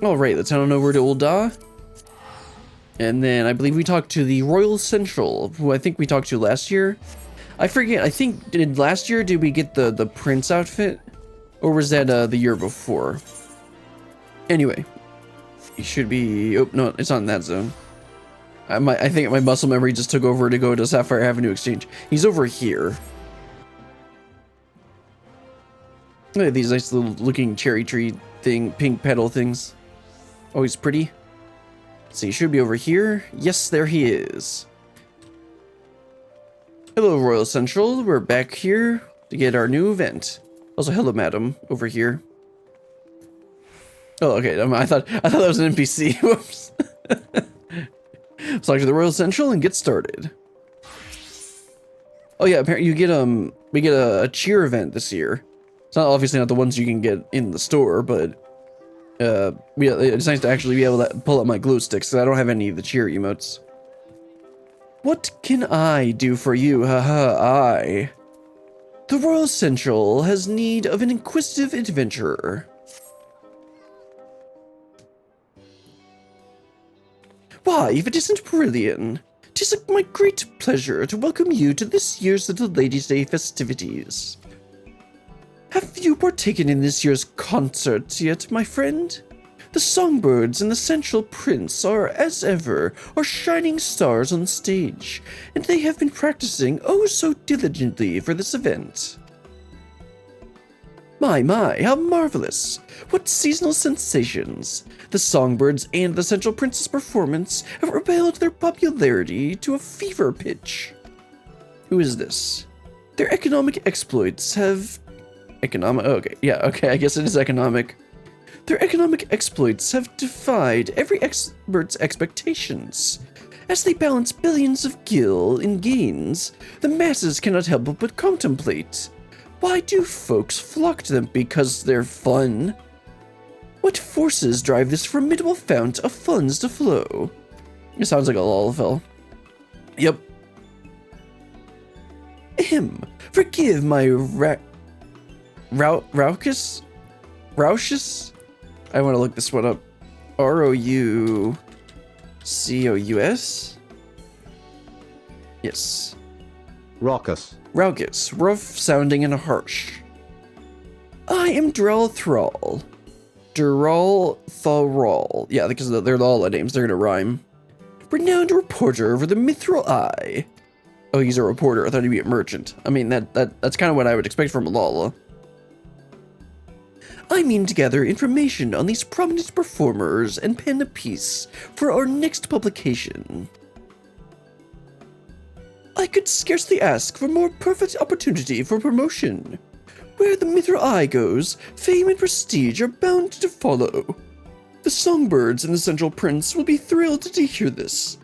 Alright, let's head on over to Ul'dah. And then I believe we talked to the Royal Central, who I think we talked to last year. I forget, I think, did last year, did we get the prince outfit? Or was that the year before? Anyway, he should be, oh no, it's not in that zone. I think my muscle memory just took over to go to Sapphire Avenue Exchange. He's over here. Look at these nice little looking cherry tree thing, pink petal things. Always pretty. So he should be over here. Yes, there he is. Hello, Royal Central. We're back here to get our new event. Also, hello, madam, over here. Oh, okay. I thought that was an NPC. Whoops. Let's talk to the Royal Central and get started. Oh yeah, apparently we get a cheer event this year. It's not obviously not the ones you can get in the store, but it's nice to actually be able to pull out my glue sticks because I don't have any of the cheer emotes. What can I do for you? Haha, The Royal Central has need of an inquisitive adventurer. Why, if it isn't Brilliant, 'tis my great pleasure to welcome you to this year's Little Ladies' Day festivities. Have you partaken in this year's concert yet, my friend? The Songbirds and the Central Prince are, as ever, our shining stars on stage, and they have been practicing oh so diligently for this event. My, how marvelous! What seasonal sensations! The Songbirds and the Central Prince's performance have propelled their popularity to a fever pitch. Who is this? Their economic exploits have... okay, I guess it is economic. Their economic exploits have defied every expert's expectations. As they balance billions of gil in gains, the masses cannot help but contemplate. Why do folks flock to them? Because they're fun? What forces drive this formidable fount of funds to flow? It sounds like a lullaby. Yep. Forgive my raucous? I want to look this one up. R-O-U-C-O-U-S? Yes. Raucous. Raucous, rough sounding and harsh. I am Drell Thrall. Drell Thrall. Yeah, because they're all the names, they're gonna rhyme. Renowned reporter for the Mithril Eye. Oh, he's a reporter. I thought he'd be a merchant. I mean, that's kind of what I would expect from a Lala. I mean to gather information on these prominent performers and pen a piece for our next publication. I could scarcely ask for more perfect opportunity for promotion. Where the Mithril Eye goes, fame and prestige are bound to follow. The Songbirds and the Central Prince will be thrilled to hear this.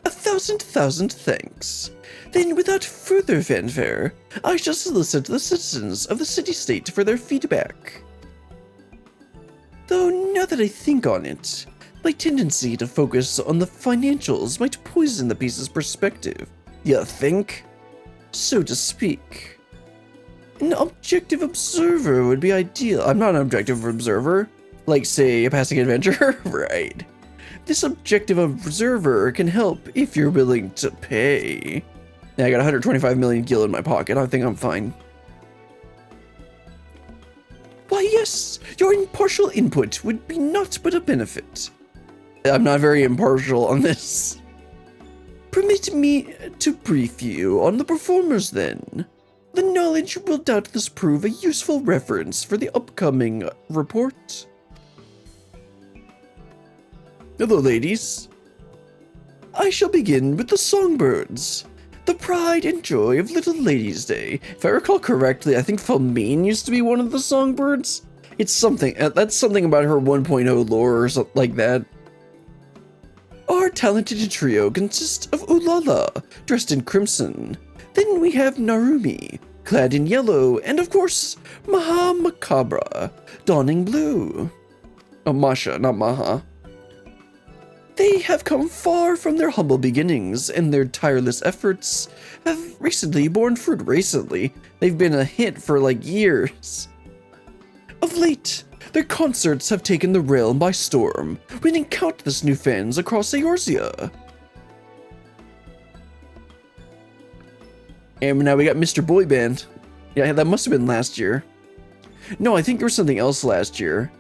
A thousand thanks. Then, without further fanfare, I shall solicit the citizens of the city-state for their feedback. Though, now that I think on it, my tendency to focus on the financials might poison the piece's perspective. You think? So to speak. An objective observer would be ideal. I'm not an objective observer. Like, say, a passing adventurer? Right. This objective observer can help if you're willing to pay. Yeah, I got 125 million gil in my pocket. I think I'm fine. Why, yes, your impartial input would be naught but a benefit. I'm not very impartial on this. Permit me to brief you on the performers then. The knowledge will doubtless prove a useful reference for the upcoming report. Hello, ladies. I shall begin with the Songbirds, the pride and joy of Little Ladies' Day. If I recall correctly, I think Felmine used to be one of the Songbirds. It's something, that's something about her 1.0 lore or something like that. Our talented trio consists of Ul'dah, dressed in crimson. Then we have Narumi, clad in yellow, and of course, Maha Macabra, donning blue. Oh, Masha, not Maha. They have come far from their humble beginnings, and their tireless efforts have recently borne fruit. They've been a hit for like years. Of late, Their concerts have taken the realm by storm, winning countless new fans across Eorzea. And now we got Mr. Boy Band. Yeah, that must have been last year. No, I think there was something else last year.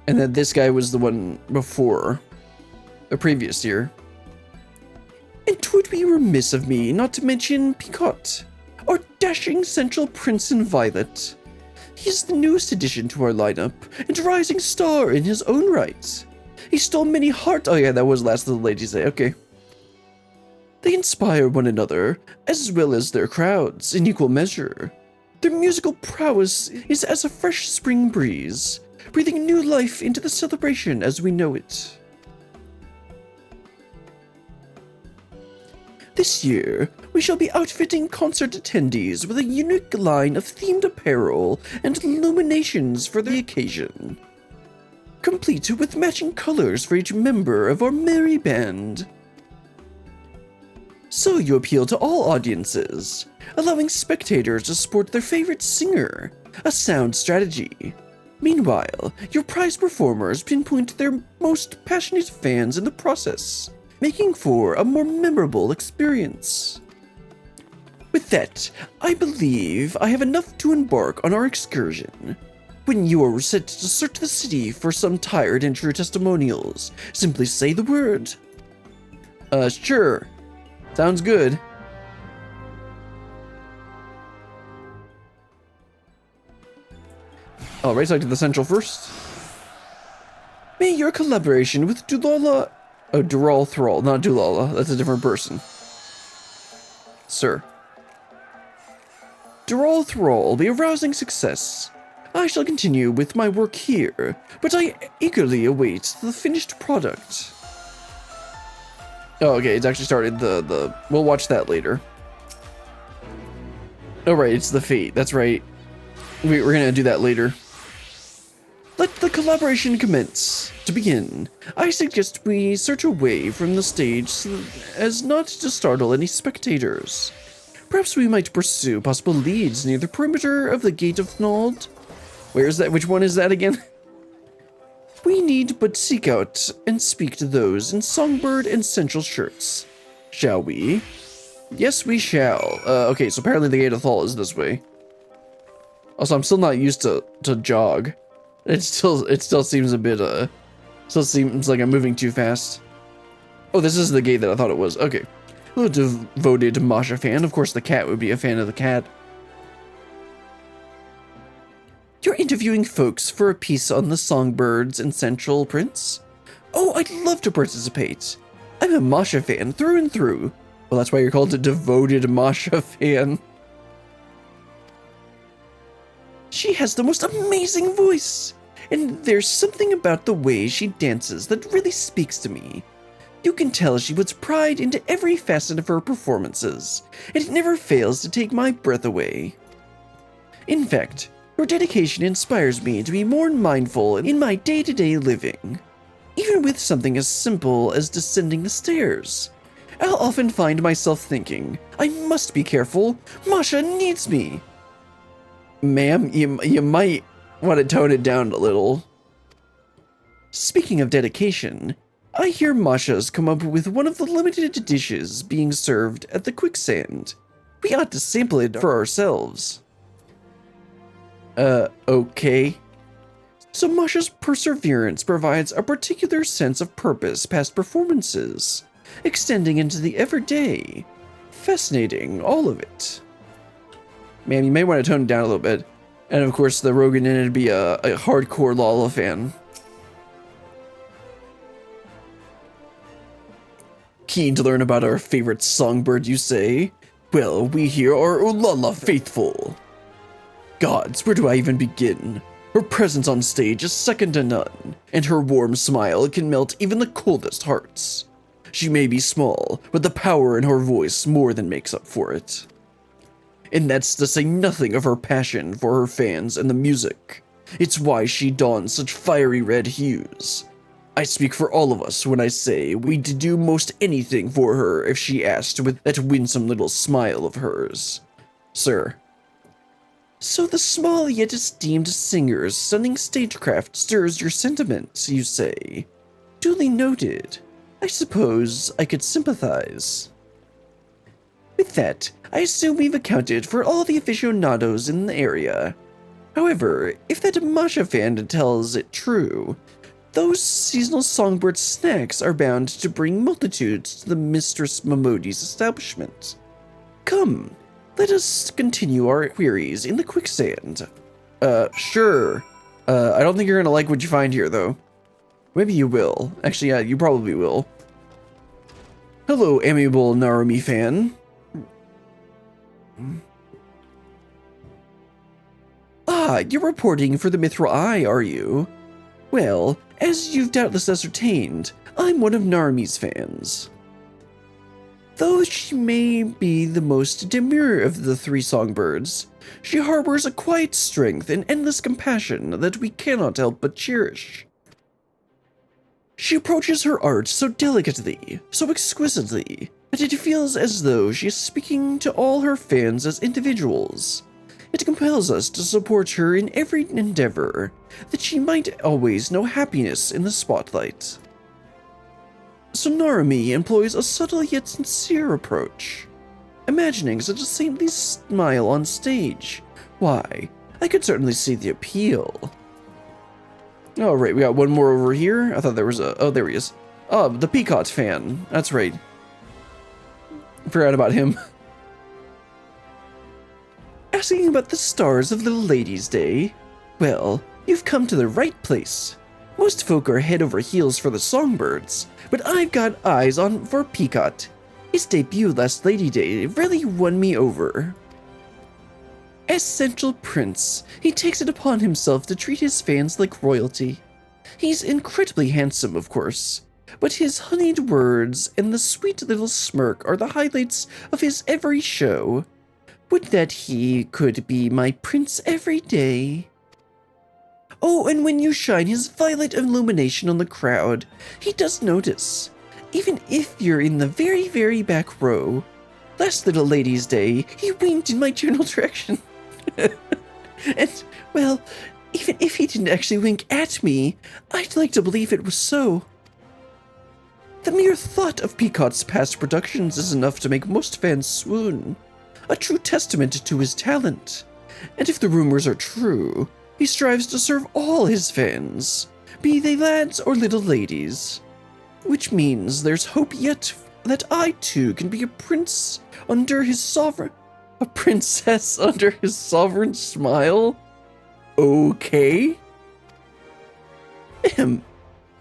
And then this guy was the one before. The previous year. And 'twould be remiss of me not to mention Picot, our dashing central prince in violet. He's the newest addition to our lineup, and a rising star in his own right. He stole many hearts. Oh yeah, that was Last of the Ladies Day, okay. They inspire one another, as well as their crowds, in equal measure. Their musical prowess is as a fresh spring breeze, breathing new life into the celebration as we know it. This year, we shall be outfitting concert attendees with a unique line of themed apparel and illuminations for the occasion, complete with matching colors for each member of our merry band. So you appeal to all audiences, allowing spectators to support their favorite singer, a sound strategy. Meanwhile, your prize performers pinpoint their most passionate fans in the process, making for a more memorable experience. With that, I believe I have enough to embark on our excursion. When you are set to search the city for some tired and true testimonials, simply say the word. Sure. Sounds good. Alright, so to the central first. May your collaboration with Dulala... Oh, Dural Thrall, not Dulala. That's a different person. Sir. Dural Thrall be a rousing success. I shall continue with my work here, but I eagerly await the finished product. Oh, okay, it's actually started we'll watch that later. Oh, right, it's the fate. That's right. We're gonna do that later. Let the collaboration commence. To begin, I suggest we search away from the stage so as not to startle any spectators. Perhaps we might pursue possible leads near the perimeter of the Gate of Nald. Where is that? Which one is that again? We need but seek out and speak to those in Songbird and Central shirts. Shall we? Yes, we shall. Okay, so apparently the Gate of Nald is this way. Also, I'm still not used to jog. It still seems a bit, still seems like I'm moving too fast. Oh, this is the gate that I thought it was. Okay. A little devoted Masha fan. Of course, the cat would be a fan of the cat. You're interviewing folks for a piece on the Songbirds and Central Prince? Oh, I'd love to participate. I'm a Masha fan through and through. Well, that's why you're called a devoted Masha fan. She has the most amazing voice, and there's something about the way she dances that really speaks to me. You can tell she puts pride into every facet of her performances, and it never fails to take my breath away. In fact, her dedication inspires me to be more mindful in my day-to-day living. Even with something as simple as descending the stairs, I'll often find myself thinking, I must be careful, Masha needs me. Ma'am, you might want to tone it down a little. Speaking of dedication, I hear Masha's come up with one of the limited dishes being served at the Quicksand. We ought to sample it for ourselves. Okay. So Masha's perseverance provides a particular sense of purpose past performances, extending into the everyday. Fascinating, all of it. Man, you may want to tone it down a little bit. And of course, the Rogan in it would be a hardcore Lala fan. Keen to learn about our favorite songbird, you say? Well, we here are Ul'dah faithful. Gods, where do I even begin? Her presence on stage is second to none, and her warm smile can melt even the coldest hearts. She may be small, but the power in her voice more than makes up for it. And that's to say nothing of her passion for her fans and the music. It's why she dons such fiery red hues. I speak for all of us when I say we'd do most anything for her if she asked with that winsome little smile of hers. Sir. So the small yet esteemed singer's stunning stagecraft stirs your sentiments, you say? Duly noted. I suppose I could sympathize. With that, I assume we've accounted for all the aficionados in the area. However, if that Masha fan tells it true, those seasonal songbird snacks are bound to bring multitudes to the Mistress Momodi's establishment. Come, let us continue our queries in the quicksand. Sure. I don't think you're gonna like what you find here, though. Maybe you will. Actually, yeah, you probably will. Hello, amiable Narumi fan. Ah, you're reporting for the Mithril Eye, are you? Well, as you've doubtless ascertained, I'm one of Narumi's fans. Though she may be the most demure of the three songbirds, she harbors a quiet strength and endless compassion that we cannot help but cherish. She approaches her art so delicately, so exquisitely, that it feels as though she is speaking to all her fans as individuals. It compels us to support her in every endeavor, that she might always know happiness in the spotlight. So Narumi employs a subtle yet sincere approach. Imagining such a saintly smile on stage, why, I could certainly see the appeal. Oh, right, we got one more over here. I thought there was a... Oh, there he is. Oh, the Peacock fan. That's right. Forgot about him. Asking about the stars of Little Ladies' Day? Well, you've come to the right place. Most folk are head over heels for the Songbirds, but I've got eyes on for Peacock. His debut last Lady Day really won me over. As Central Prince, he takes it upon himself to treat his fans like royalty. He's incredibly handsome, of course, but his honeyed words and the sweet little smirk are the highlights of his every show. Would that he could be my prince every day. Oh, and when you shine his violet illumination on the crowd, he does notice, even if you're in the very, very back row. Last Little Ladies' Day, he winked in my general direction. And, well, even if he didn't actually wink at me, I'd like to believe it was so. The mere thought of Peacock's past productions is enough to make most fans swoon. A true testament to his talent. And if the rumors are true, he strives to serve all his fans, be they lads or little ladies. Which means there's hope yet that I too can be a prince under his sovereign... A princess under his sovereign smile? Okay.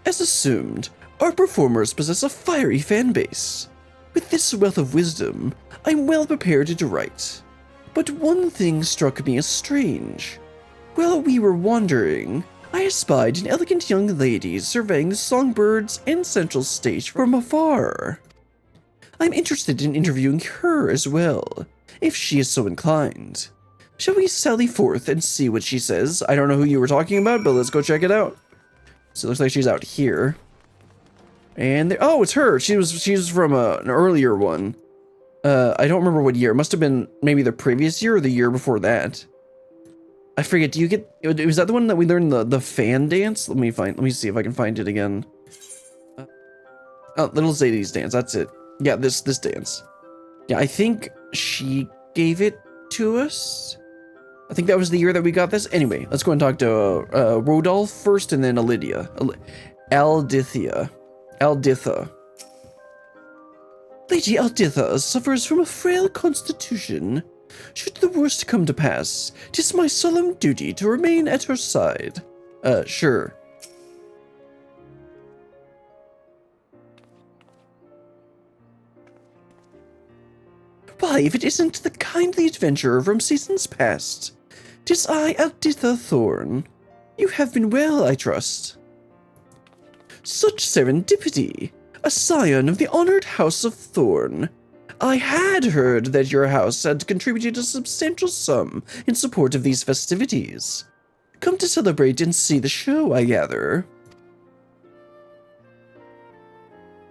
As assumed, our performers possess a fiery fan base. With this wealth of wisdom, I'm well prepared to write. But one thing struck me as strange. While we were wandering, I espied an elegant young lady surveying the songbirds and central stage from afar. I'm interested in interviewing her as well, if she is so inclined. Shall we sally forth and see what she says? I don't know who you were talking about, but let's go check it out. So it looks like she's out here. And there, oh, it's her. She was from an earlier one. I don't remember what year. It must have been maybe the previous year or the year before that. I forget. Do you get? Was that the one that we learned the fan dance? Let me see if I can find it again. Oh, Little Zadie's dance. That's it. Yeah, this dance. Yeah, I think she gave it to us. I think that was the year that we got this. Anyway, let's go and talk to Rodolph first, and then Lydia. Alditha. Lady Alditha suffers from a frail constitution. Should the worst come to pass, 'tis my solemn duty to remain at her side. Sure. Why, if it isn't the kindly adventurer from seasons past. 'Tis I, Alditha Thorn. You have been well, I trust. Such serendipity! A scion of the honored House of Thorn. I had heard that your house had contributed a substantial sum in support of these festivities. Come to celebrate and see the show, I gather.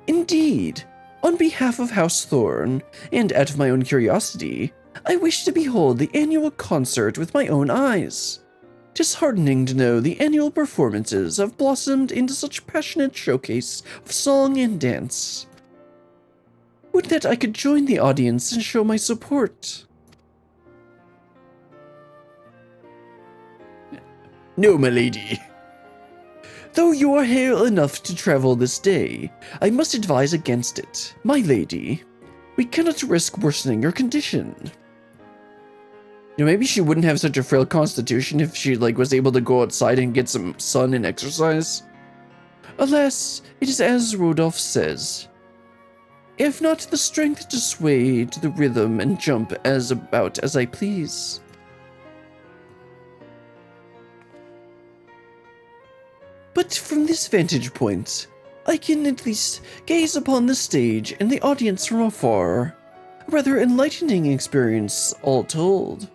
Indeed. On behalf of House Thorn, and out of my own curiosity, I wish to behold the annual concert with my own eyes. 'Tis heartening to know the annual performances have blossomed into such passionate showcase of song and dance. Would that I could join the audience and show my support. No, my lady. Though you are hale enough to travel this day, I must advise against it. My lady, we cannot risk worsening your condition. You know, maybe she wouldn't have such a frail constitution if she, was able to go outside and get some sun and exercise. Alas, it is as Rodolphe says. I have not the strength to sway to the rhythm and jump about as I please. But from this vantage point, I can at least gaze upon the stage and the audience from afar. A rather enlightening experience, all told.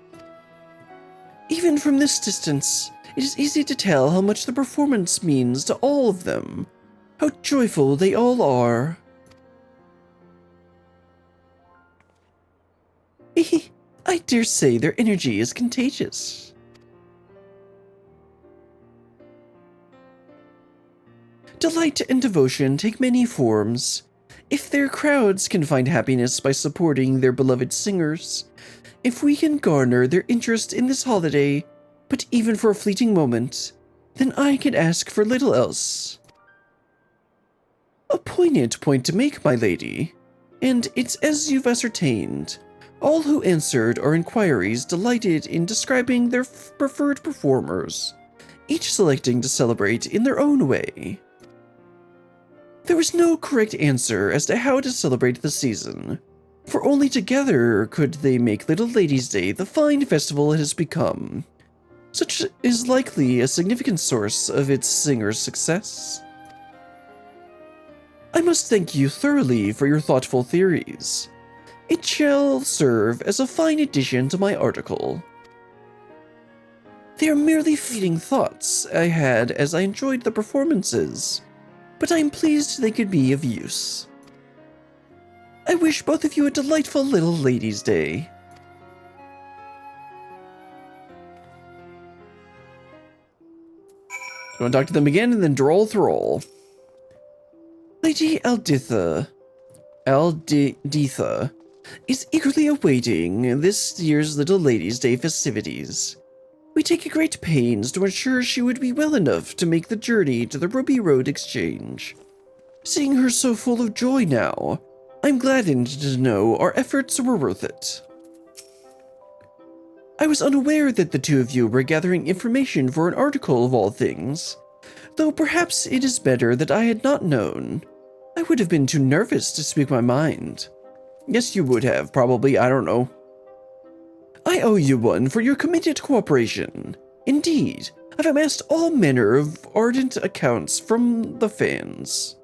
Even from this distance, it is easy to tell how much the performance means to all of them, how joyful they all are. I dare say their energy is contagious. Delight and devotion take many forms. If their crowds can find happiness by supporting their beloved singers, if we can garner their interest in this holiday, but even for a fleeting moment, then I can ask for little else. A poignant point to make, my lady, and it's as you've ascertained. All who answered our inquiries delighted in describing their preferred performers, each selecting to celebrate in their own way. There was no correct answer as to how to celebrate the season, for only together could they make Little Ladies' Day the fine festival it has become. Such is likely a significant source of its singer's success. I must thank you thoroughly for your thoughtful theories. It shall serve as a fine addition to my article. They are merely fleeting thoughts I had as I enjoyed the performances, but I am pleased they could be of use. I wish both of you a delightful Little Ladies' Day. You want to talk to them again and then droll throll. Lady Alditha is eagerly awaiting this year's Little Ladies' Day festivities. We take great pains to ensure she would be well enough to make the journey to the Ruby Road Exchange. Seeing her so full of joy now, I'm gladdened to know our efforts were worth it. I was unaware that the two of you were gathering information for an article of all things, though perhaps it is better that I had not known. I would have been too nervous to speak my mind. Yes, you would have, probably, I don't know. I owe you one for your committed cooperation. Indeed, I've amassed all manner of ardent accounts from the fans.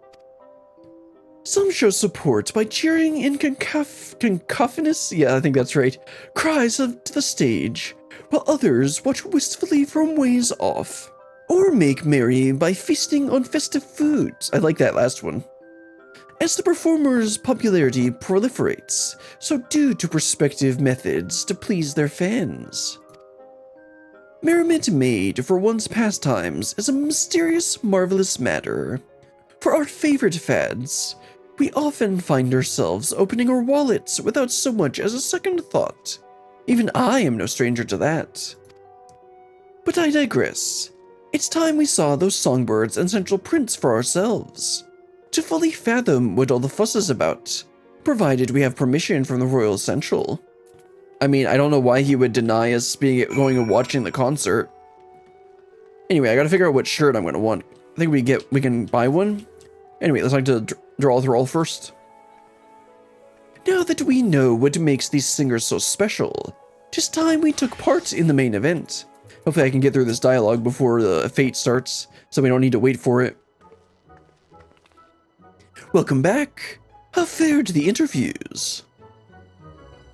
Some show support by cheering in cacophonous, yeah, I think that's right, cries to the stage, while others watch wistfully from ways off, or make merry by feasting on festive foods. I like that last one. As the performer's popularity proliferates, so do to prospective methods to please their fans. Merriment made for one's pastimes is a mysterious, marvelous matter. For our favorite fads, we often find ourselves opening our wallets without so much as a second thought. Even I am no stranger to that. But I digress. It's time we saw those songbirds and central prints for ourselves, to fully fathom what all the fuss is about, provided we have permission from the Royal Central. I mean, I don't know why he would deny us going and watching the concert. Anyway, I gotta figure out what shirt I'm gonna want. I think we can buy one. Anyway, let's like to draw the roll first. Now that we know what makes these singers so special, 'tis time we took part in the main event. Hopefully I can get through this dialogue before the fate starts, so we don't need to wait for it. Welcome back. How fared the interviews?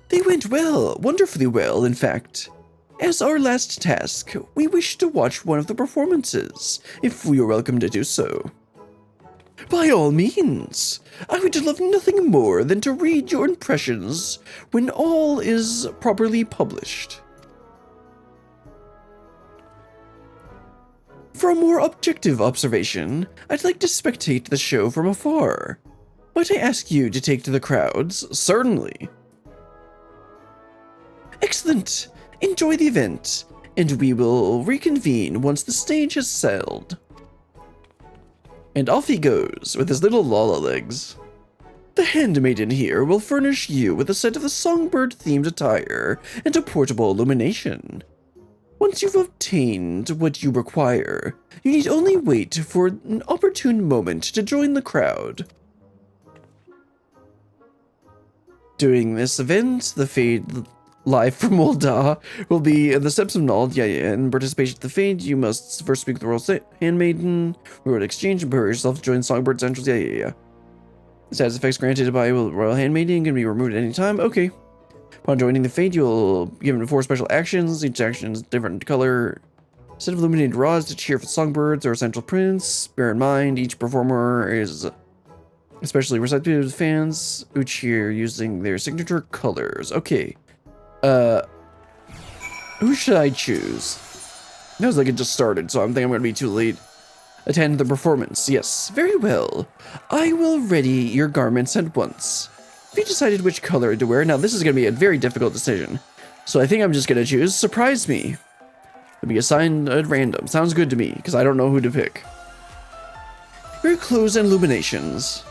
They went well, wonderfully well, in fact. As our last task, we wish to watch one of the performances, if we are welcome to do so. By all means. I would love nothing more than to read your impressions when all is properly published. For a more objective observation, I'd like to spectate the show from afar. Might I ask you to take to the crowds? Certainly. Excellent. Enjoy the event, and we will reconvene once the stage has sailed. And off he goes, with his little Lala legs. The handmaiden here will furnish you with a set of the Songbird-themed attire and a portable illumination. Once you've obtained what you require, you need only wait for an opportune moment to join the crowd. During this event, the Fade live from Ul'dah will be the steps of knowledge. In participation in the Fade, you must first speak with the royal handmaiden, reward exchange, and prepare yourself to join Songbird's entrance. Status effects granted by royal handmaiden can be removed at any time. Okay. Upon joining the Fade, you'll be given 4 special actions. Each action is different color. Set of illuminated rods to cheer for Songbirds or Essential Prince. Bear in mind, each performer is especially receptive to fans who cheer using their signature colors. Okay. Who should I choose? It feels like it just started, so I'm thinking I'm going to be too late. Attend the performance. Yes, very well. I will ready your garments at once. Have you decided which color to wear? Now, this is going to be a very difficult decision. So I think I'm just going to choose Surprise Me. It'll be assigned at random. Sounds good to me, because I don't know who to pick. Your clothes and illuminations.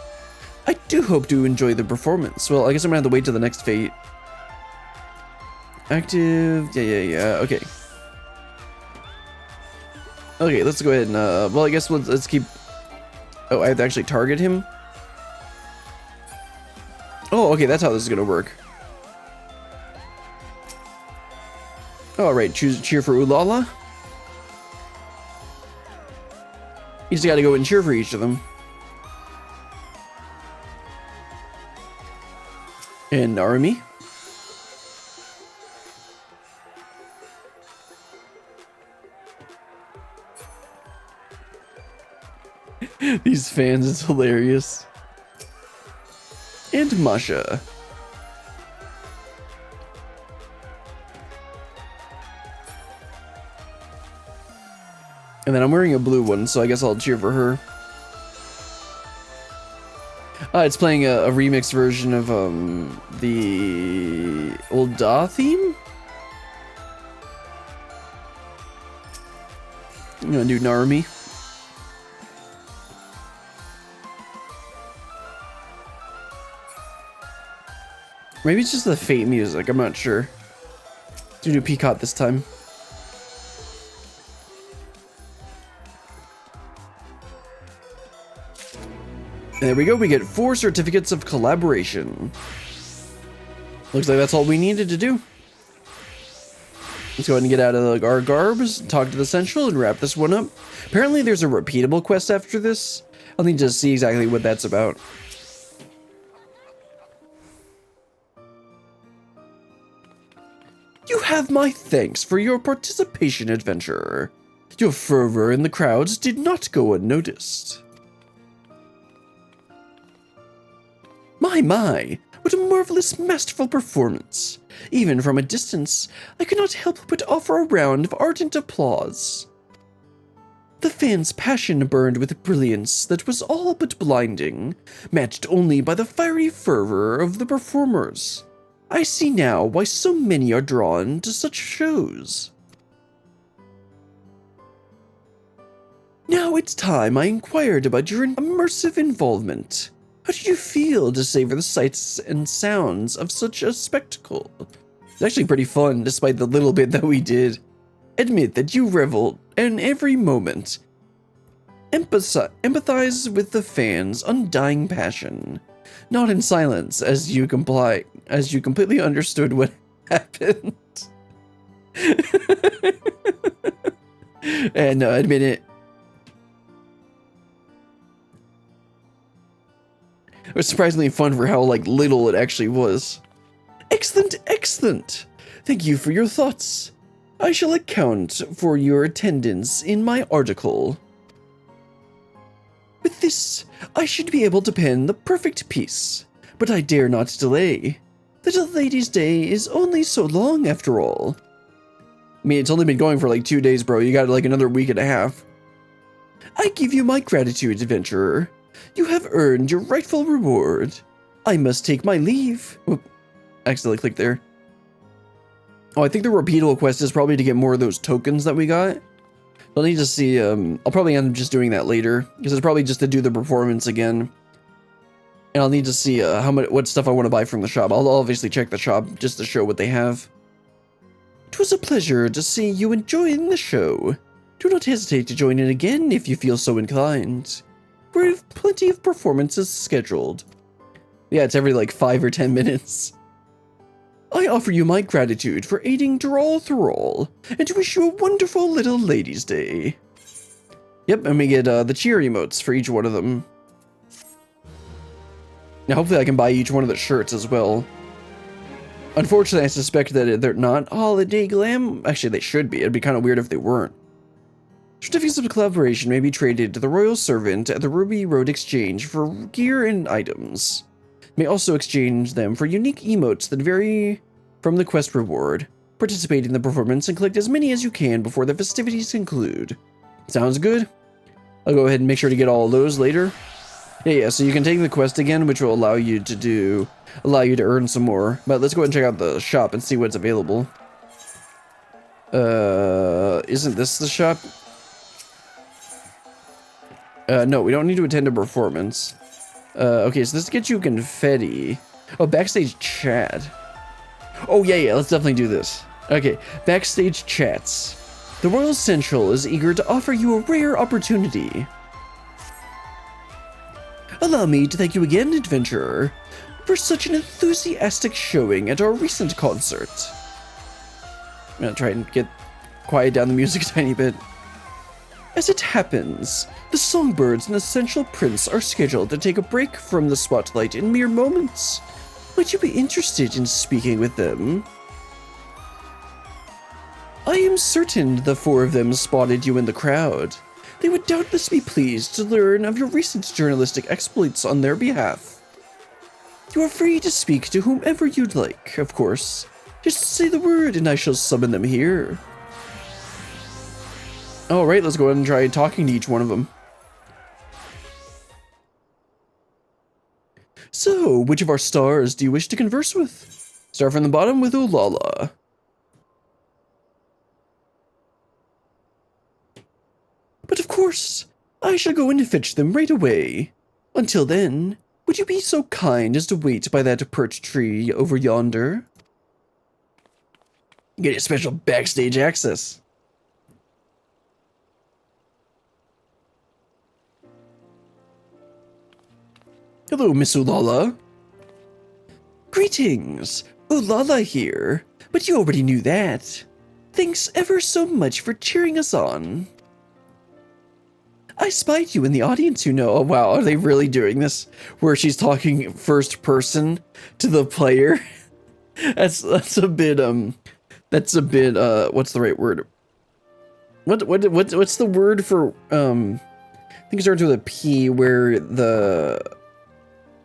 I do hope to enjoy the performance. Well, I guess I'm going to have to wait till the next Fate. Active. Yeah. Okay. Okay, let's go ahead and, well, I guess let's keep... Oh, I have to actually target him? Oh, okay, that's how this is gonna work. Alright, cheer for Ul'dah. You just gotta go and cheer for each of them. And Narumi. These fans is hilarious. And Masha. And then I'm wearing a blue one, so I guess I'll cheer for her. It's playing a remix version of the Ul'dah theme. I'm gonna do Narumi. Maybe it's just the Fate music, I'm not sure. Do Peacock this time. There we go, we get 4 certificates of collaboration. Looks like that's all we needed to do. Let's go ahead and get out of our garbs, talk to the Central, and wrap this one up. Apparently there's a repeatable quest after this. I'll need to see exactly what that's about. You have my thanks for your participation, adventurer. Your fervor in the crowds did not go unnoticed. My, what a marvelous, masterful performance. Even from a distance, I could not help but offer a round of ardent applause. The fans' passion burned with a brilliance that was all but blinding, matched only by the fiery fervor of the performers. I see now why so many are drawn to such shows. Now it's time I inquired about your immersive involvement. How did you feel to savor the sights and sounds of such a spectacle? It's actually pretty fun, despite the little bit that we did. Admit that you reveled in every moment. Empathize with the fans' undying passion. Not in silence, as you completely understood what happened. And admit it. It was surprisingly fun for how, like, little it actually was. Excellent, excellent! Thank you for your thoughts. I shall account for your attendance in my article. With this this, I should be able to pen the perfect piece, but I dare not delay. The lady's day is only so long after all. I mean, it's only been going for like 2 days, bro. You got like another week and a half. I give you my gratitude, adventurer. You have earned your rightful reward. I must take my leave. Whoop, accidentally clicked there. Oh, I think the repeatable quest is probably to get more of those tokens that we got. I'll need to see, I'll probably end up just doing that later, because it's probably just to do the performance again. And I'll need to see what stuff I want to buy from the shop. I'll obviously check the shop just to show what they have. It was a pleasure to see you enjoying the show. Do not hesitate to join in again if you feel so inclined. We have plenty of performances scheduled. Yeah, it's every like 5 or 10 minutes. I offer you my gratitude for aiding Dural Thrall, and to wish you a wonderful little ladies' day. Yep, and we get the cheer emotes for each one of them. Now hopefully I can buy each one of the shirts as well. Unfortunately, I suspect that they're not holiday glam. Actually, they should be. It'd be kind of weird if they weren't. Certificates of collaboration may be traded to the Royal Servant at the Ruby Road Exchange for gear and items. You may also exchange them for unique emotes that vary from the quest reward. Participate in the performance and collect as many as you can before the festivities conclude. Sounds good? I'll go ahead and make sure to get all of those later. Yeah, so you can take the quest again, which will allow you to earn some more. But let's go ahead and check out the shop and see what's available. Isn't this the shop? No, we don't need to attend a performance. Okay, so this gets you confetti. Oh, backstage chat. Oh, yeah, let's definitely do this. Okay, backstage chats. The Royal Central is eager to offer you a rare opportunity. Allow me to thank you again, adventurer, for such an enthusiastic showing at our recent concert. I'm gonna try and quiet down the music a tiny bit. As it happens, the Songbirds and the Central Prince are scheduled to take a break from the spotlight in mere moments. Might you be interested in speaking with them? I am certain the 4 of them spotted you in the crowd. They would doubtless be pleased to learn of your recent journalistic exploits on their behalf. You are free to speak to whomever you'd like, of course. Just say the word and I shall summon them here. Alright, let's go ahead and try talking to each one of them. So, which of our stars do you wish to converse with? Start from the bottom with Ul'dah. But of course, I shall go and fetch them right away. Until then, would you be so kind as to wait by that perch tree over yonder? Get a special backstage access. Hello, Miss Ul'dah. Greetings, Ul'dah here, but you already knew that. Thanks ever so much for cheering us on. I spied you in the audience, you know. Oh, wow, are they really doing this? Where she's talking first person to the player? That's a bit, what's the right word? What's the word for, I think it starts with a P, where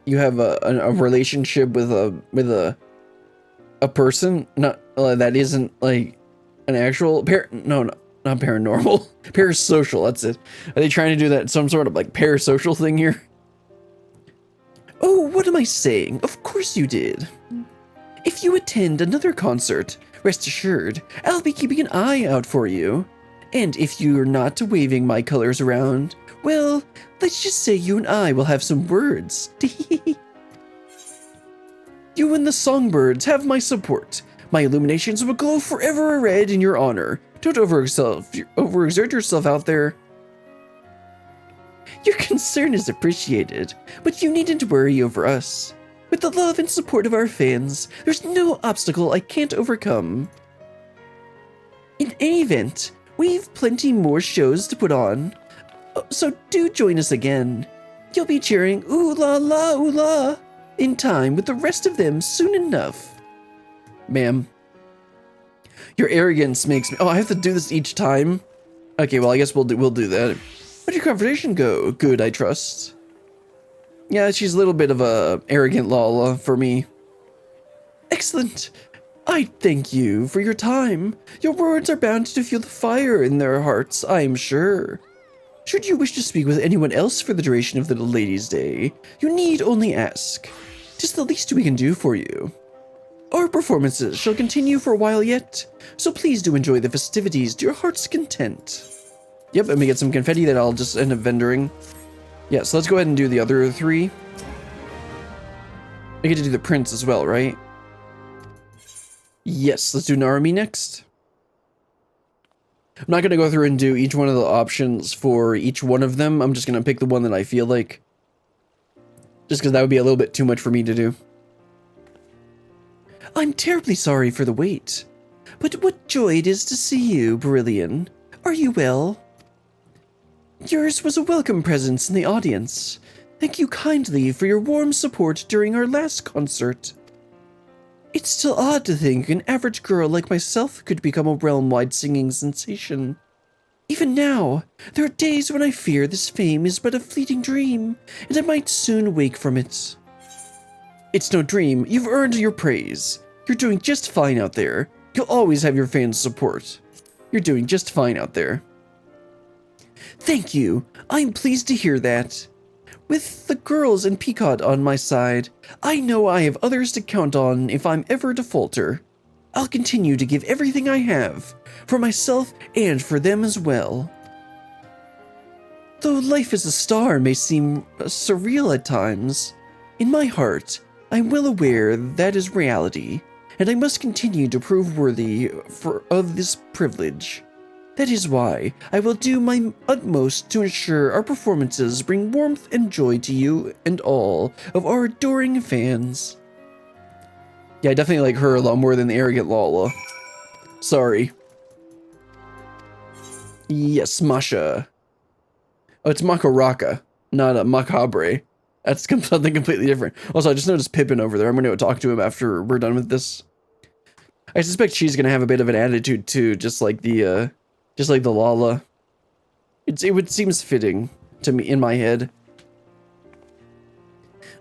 you have a relationship with a person, not, that isn't, like, an actual not paranormal. Parasocial, that's it. Are they trying to do that, some sort of like parasocial thing here? Oh, what am I saying? Of course you did. If you attend another concert, rest assured, I'll be keeping an eye out for you. And if you're not waving my colors around, well, let's just say you and I will have some words. You and the Songbirds have my support. My illuminations will glow forever red in your honor. Don't overexert yourself out there. Your concern is appreciated, but you needn't worry over us. With the love and support of our fans, there's no obstacle I can't overcome. In any event, we've plenty more shows to put on, so do join us again. You'll be cheering "Ooh la la, ooh la" in time with the rest of them soon enough. Ma'am. Your arrogance makes me... Oh, I have to do this each time? Okay, well, I guess we'll do that. Where'd your conversation go? Good, I trust. Yeah, she's a little bit of a arrogant Lala for me. Excellent. I thank you for your time. Your words are bound to fuel the fire in their hearts, I am sure. Should you wish to speak with anyone else for the duration of the Ladies' Day, you need only ask. 'Tis the least we can do for you. Our performances shall continue for a while yet, so please do enjoy the festivities to your heart's content. Yep, and we get some confetti that I'll just end up vendoring. Yeah, so let's go ahead and do the other 3. I get to do the prince as well, right? Yes, let's do Narumi next. I'm not going to go through and do each one of the options for each one of them. I'm just going to pick the one that I feel like. Just because that would be a little bit too much for me to do. I'm terribly sorry for the wait. But what joy it is to see you, Brillian. Are you well? Yours was a welcome presence in the audience. Thank you kindly for your warm support during our last concert. It's still odd to think an average girl like myself could become a realm-wide singing sensation. Even now, there are days when I fear this fame is but a fleeting dream, and I might soon wake from it. It's no dream. You've earned your praise. You're doing just fine out there. You'll always have your fans' support. You're doing just fine out there. Thank you. I'm pleased to hear that. With the girls and Peacock on my side, I know I have others to count on if I'm ever to falter. I'll continue to give everything I have, for myself and for them as well. Though life as a star may seem surreal at times, in my heart, I'm well aware that is reality, and I must continue to prove worthy of this privilege. That is why I will do my utmost to ensure our performances bring warmth and joy to you and all of our adoring fans. Yeah, I definitely like her a lot more than the arrogant Lala. Sorry. Yes, Masha. Oh, it's Makaraka, not a Macabre. That's something completely different. Also, I just noticed Pippin over there. I'm going to go talk to him after we're done with this. I suspect she's going to have a bit of an attitude too, just like the Lala. It seems fitting to me in my head.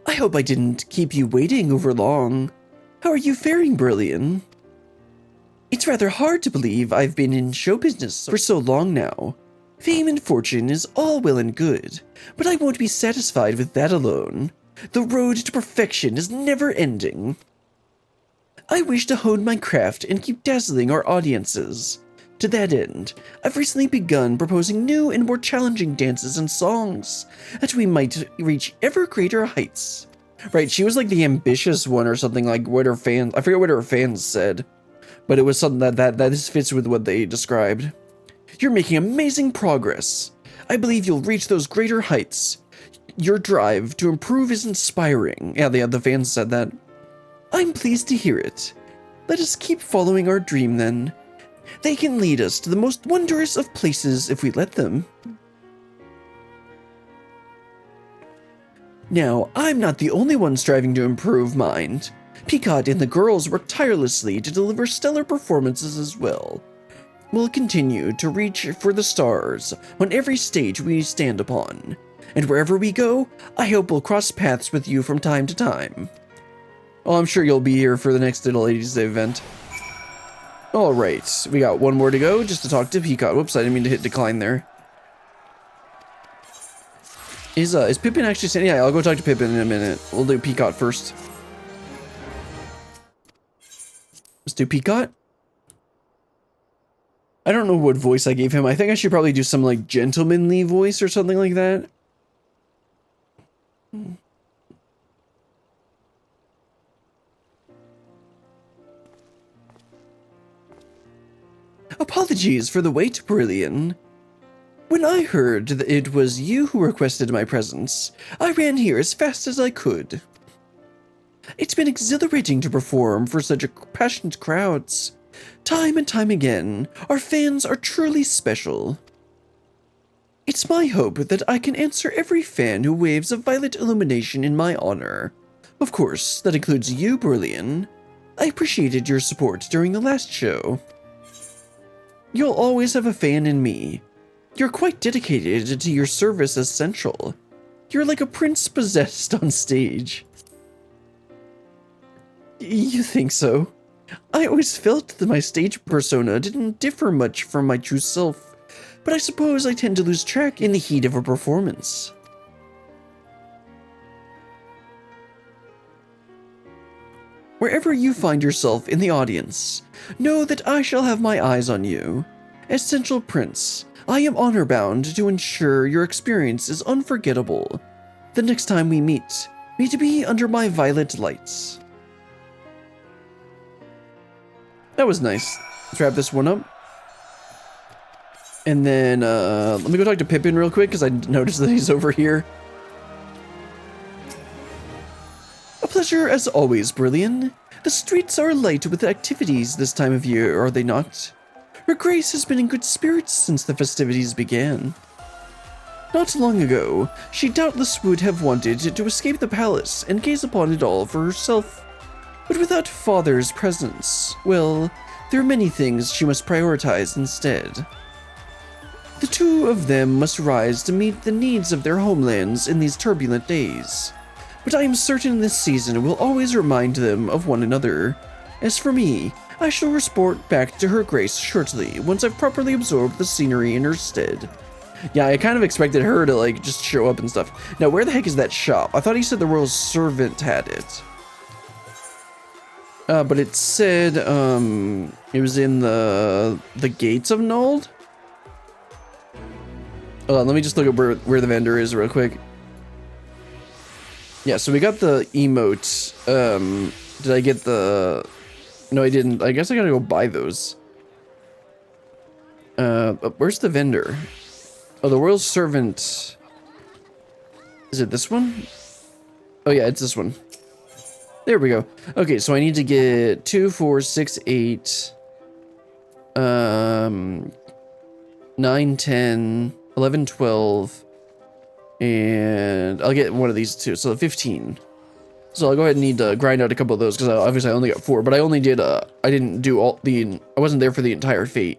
I hope I didn't keep you waiting over long. How are you faring, Brillian? It's rather hard to believe I've been in show business for so long now. Fame and fortune is all well and good, but I won't be satisfied with that alone. The road to perfection is never ending. I wish to hone my craft and keep dazzling our audiences. To that end, I've recently begun proposing new and more challenging dances and songs, that we might reach ever greater heights. Right, she was like the ambitious one or something, like what her fans, I forget what her fans said, but it was something that this fits with what they described. You're making amazing progress. I believe you'll reach those greater heights. Your drive to improve is inspiring. Yeah, the fans said that. I'm pleased to hear it. Let us keep following our dream then. They can lead us to the most wondrous of places if we let them. Now, I'm not the only one striving to improve mind. Peacock and the girls work tirelessly to deliver stellar performances as well. We'll continue to reach for the stars on every stage we stand upon. And wherever we go, I hope we'll cross paths with you from time to time. Oh, I'm sure you'll be here for the next Little Ladies Day event. Alright, we got one more to go just to talk to Peacock. Whoops, I didn't mean to hit decline there. Is Pippin actually saying? Yeah, I'll go talk to Pippin in a minute. We'll do Peacock first. Let's do Peacock. I don't know what voice I gave him. I think I should probably do some like gentlemanly voice or something like that. Apologies for the wait, Brillian. When I heard that it was you who requested my presence, I ran here as fast as I could. It's been exhilarating to perform for such passionate crowds. Time and time again, our fans are truly special. It's my hope that I can answer every fan who waves a violet illumination in my honor. Of course, that includes you, Brillian. I appreciated your support during the last show. You'll always have a fan in me. You're quite dedicated to your service as Central. You're like a prince possessed on stage. You think so? I always felt that my stage persona didn't differ much from my true self, but I suppose I tend to lose track in the heat of a performance. Wherever you find yourself in the audience, know that I shall have my eyes on you. As Central Prince, I am honor-bound to ensure your experience is unforgettable. The next time we meet, may to be under my violet lights. That was nice. Let's wrap this one up. And then, let me go talk to Pippin real quick, because I noticed that he's over here. A pleasure as always, Brilliant. The streets are alight with activities this time of year, are they not? Her Grace has been in good spirits since the festivities began. Not long ago, she doubtless would have wanted to escape the palace and gaze upon it all for herself. But without Father's presence, well, there are many things she must prioritize instead. The two of them must rise to meet the needs of their homelands in these turbulent days. But I am certain this season will always remind them of one another. As for me, I shall report back to Her Grace shortly, once I've properly absorbed the scenery in her stead. Yeah, I kind of expected her to, like, just show up and stuff. Now, where the heck is that shop? I thought he said the royal servant had it. But it said, it was in the gates of Nold? Hold on, let me just look at where the vendor is real quick. Yeah, so we got the emote. Did I get the... No, I didn't. I guess I gotta go buy those. Where's the vendor? Oh, the royal servant. Is it this one? Oh yeah, it's this one. There we go. Okay, so I need to get 2, 4, 6, 8, 9, 10, 11, 12, and I'll get one of these too, so 15. So I'll go ahead and need to grind out a couple of those, because obviously I only got 4, but I only did, I didn't do I wasn't there for the entire fate.